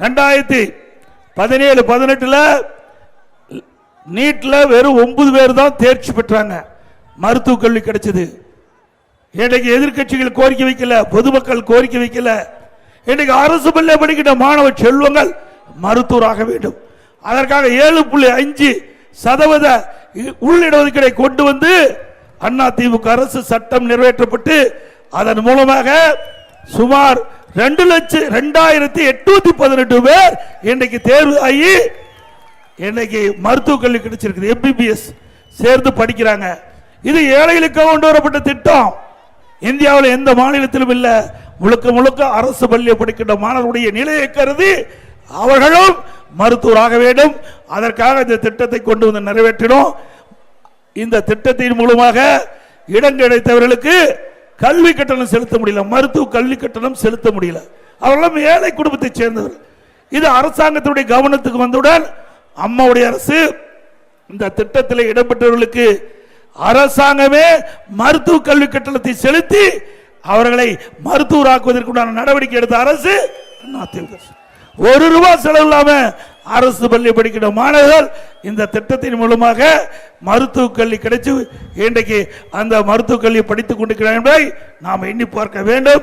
2017-18 நீட்ல வெறும் 9 பேர் தான் தேர்ச்சி பெற்றாங்க, மருத்துவ கல்வி கிடைச்சது. இன்றைக்கு எதிர்கட்சிகள் கோரிக்கை வைக்கல, பொதுமக்கள் கோரிக்கை வைக்கல. இன்றைக்கு அரசு பள்ளி படிக்கின்ற மாணவ செல்வங்கள் மருத்துவராக வேண்டும். அதற்காக 7.5% உள்ளிடஒதுக்கீடை கொண்டு வந்து அதிமுக அரசு சட்டம் நிறைவேற்றப்பட்டு அதன் மூலமாக சுமார் 2,0818 பேர் இன்றைக்கு தேர்வு ஆகி இன்னைக்கு மருத்துவ கல்வி கிடைச்சிருக்கு. MBBS சேர்ந்து படிக்கிறாங்க. இது ஏழைகளுக்கு கொண்டு வரப்பட்ட திட்டம். இந்தியாவில் எந்த மாநிலத்திலும் இல்ல. முழுக்க முழுக்க அரசு பள்ளியை படிக்கின்ற மாணவருடைய நிலையை கருதி அவர்களும் மருத்துவராக வேண்டும். அதற்காக இந்த திட்டத்தை கொண்டு வந்து நிறைவேற்றினோம். இந்த திட்டத்தின் மூலமாக இடம் கிடைத்தவர்களுக்கு கல்வி கட்டணம் செலுத்த முடியல, மருத்துவ கல்வி கட்டணம் செலுத்த முடியல. அவர்களும் ஏழை குடும்பத்தை சேர்ந்தவர். இது அரசாங்கத்துடைய கவனத்துக்கு வந்தவுடன் அம்மாவுடைய அரசு இந்த திட்டத்தில் இடம்பெற்றவர்களுக்கு அரசாங்கமே மருத்துவ கல்வி கட்டணத்தை செலுத்தி அவர்களை மருத்துவராக்குவதற்குண்டான நடவடிக்கை எடுத்த அரசு அதிமுக. ₹1 செலவு இல்லாம அரசு பள்ளி படிக்கிற மாணவர்கள் இந்த திட்டத்தின் மூலமாக மருத்துவ கல்வி கிடைச்சு இன்றைக்கு அந்த மருத்துவ கல்வியை படித்துக் கொண்டிருக்கிறார்கள் என்பதை நாம் எண்ணி பார்க்க வேண்டும்.